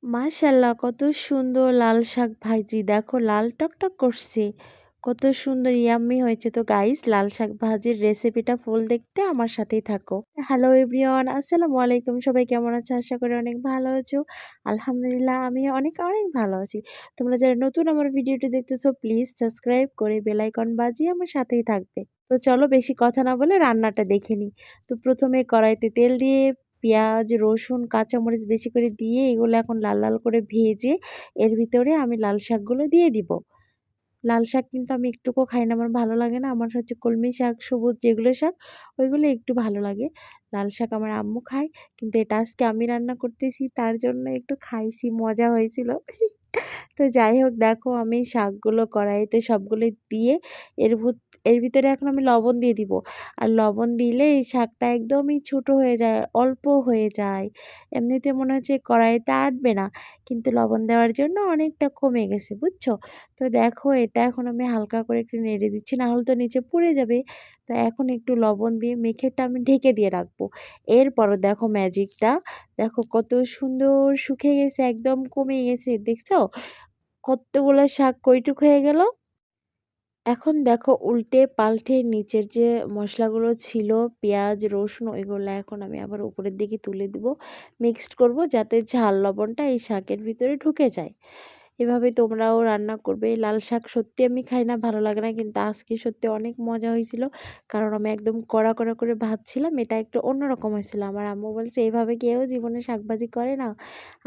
মাশাআল্লাহ কত সুন্দর লাল শাক ভাজি দেখো লাল টকটক করছে। কত সুন্দর ইয়াম্মি হয়েছে। তো গাইস লাল শাক ভাজির রেসিপিটা ফুল দেখতে আমার সাথেই থাকো। হ্যালো এভরিওয়ান, আসসালামু আলাইকুম। সবাই কেমন আছো? আশা করি অনেক ভালো আছো। আলহামদুলিল্লাহ আমি অনেক অনেক ভালো আছি। তোমরা যারা নতুন আমার ভিডিওটি দেখতেছো প্লিজ সাবস্ক্রাইব করে বেল আইকন বাজিয়ে আমার সাথেই থাকবে। তো চলো বেশি কথা না বলে রান্নাটা দেখে নিই। তো প্রথমে কড়াইতে তেল দিয়ে পেঁয়াজ, রসুন, কাঁচামরিচ বেশি করে দিয়ে এগুলো এখন লাল লাল করে ভেজে এর ভিতরে আমি লাল শাকগুলো দিয়ে দিব। লাল শাক কিন্তু আমি একটুকুও খাই না, আমার ভালো লাগে না। আমার হচ্ছে কলমি শাক, সবুজ যেগুলো শাক ওইগুলো একটু ভালো লাগে। লাল শাক আমার আম্মু খায়, কিন্তু এটা আজকে আমি রান্না করতেছি তার জন্য একটু খাইছি, মজা হয়েছিল। তো যাই হোক দেখো আমি শাকগুলো কড়াইতে সবগুলো দিয়ে এর ভুত এর ভিতরে এখন আমি লবণ দিয়ে দিব। আর লবণ দিলে এই শাকটা একদমই ছোট হয়ে যায়, অল্প হয়ে যায়। এমনিতে মনে হচ্ছে কড়াইতে আটবে না, কিন্তু লবণ দেওয়ার জন্য অনেকটা কমে গেছে, বুঝছো? তো দেখো এটা এখন আমি হালকা করে একটু নেড়ে দিচ্ছি, না হলে তো নিচে পুড়ে যাবে। তো এখন একটু লবণ দিয়ে মেখে এটা আমি ঢেকে দিয়ে রাখবো। এরপরও দেখো ম্যাজিকটা, দেখো কত সুন্দর শুকিয়ে গেছে, একদম কমে গেছে, দেখছো? কতগুলো শাক কয়টুক হয়ে গেল। এখন দেখো উল্টে পাল্টে নিচের যে মশলাগুলো ছিল, পেঁয়াজ রসুন, ওইগুলো এখন আমি আবার উপরের দিকে তুলে দিব। মিক্সড করব যাতে ঝাল লবণটা এই শাকের ভিতরে ঢুকে যায়। এভাবে তোমরাও রান্না করবে। লাল শাক সত্যি আমি খাই না, ভালো লাগে না, কিন্তু আজকে সত্যি অনেক মজা হয়েছিল। কারণ আমি একদম কড়া কড়া করে ভাজছিলাম, এটা একটু অন্যরকম হয়েছিল। আমার আম্মু বলছে এইভাবে কেউ জীবনে শাকভাজি করে না,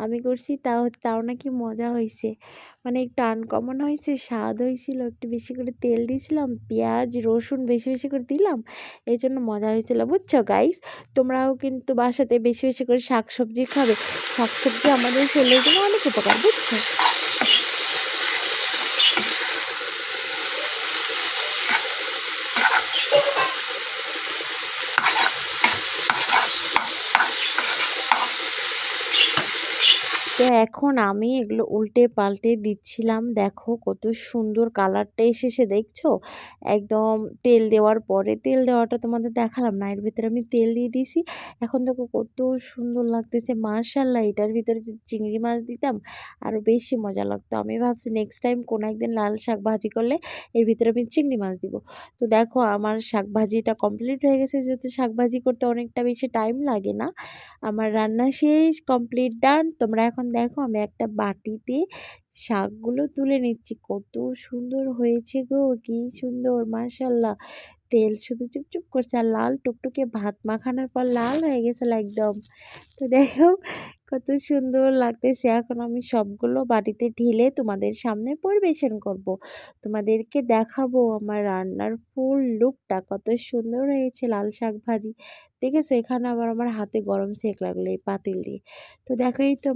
আমি করছি তাও তাও নাকি মজা হয়েছে। মানে একটু আনকমন হয়েছে, স্বাদ হয়েছিল, একটু বেশি করে তেল দিয়েছিলাম, পেঁয়াজ রসুন বেশি বেশি করে দিলাম, এই জন্য মজা হয়েছিল, বুঝছো গাইস? তোমরাও কিন্তু বাসাতে বেশি বেশি করে শাকসবজি খাবে। শাকসবজি আমাদের শরীরের জন্য অনেক উপকার, বুঝছো? তো এখন আমি এগুলো উল্টে পাল্টে দিচ্ছিলাম, দেখো কত সুন্দর কালারটা এসেছে, দেখছো? একদম তেল দেওয়ার পরে, তেল দেওয়াটা তোমাদের দেখালাম না, এর ভিতরে আমি তেল দিয়ে দিয়েছি। এখন দেখো কত সুন্দর লাগতেছে, মাশাআল্লাহ। এটার ভিতরে যদি চিংড়ি মাছ দিতাম আরো বেশি মজা লাগতো। আমি ভাবছি নেক্সট টাইম কোনো একদিন লাল শাক ভাজি করলে এর ভিতরে আমি চিংড়ি মাছ দিব। তো দেখো আমার শাক ভাজিটা কমপ্লিট হয়ে গেছে, যেহেতু শাক ভাজি করতে অনেকটা বেশি টাইম লাগে না। আমার রান্না শেষ, কমপ্লিট, ডান। তোমরা এখন দেখো আমি একটা বাটিতে শাকগুলো তুলে নিচ্ছি। কত সুন্দর হয়েছে গো, কি সুন্দর, মাশাল্লাহ। তেল শুধু চুপচুপ করছে, আর লাল টুকটুকে ভাত মাখানোর পর লাল হয়ে গেছিল একদম। তো দেখো কত সুন্দর লাগতেছে। এখন আমি সবগুলো বাটিতে ঢেলে তোমাদের সামনে পরিবেশন করব। তোমাদেরকে দেখাবো আমার রান্নার ফুল লুকটা, কত সুন্দর হয়েছে লাল শাক ভাজি। দেখেছো এখানে আবার আমার হাতে গরম সেক লাগলো এই পাতিল দিয়ে। তো দেখো এই তো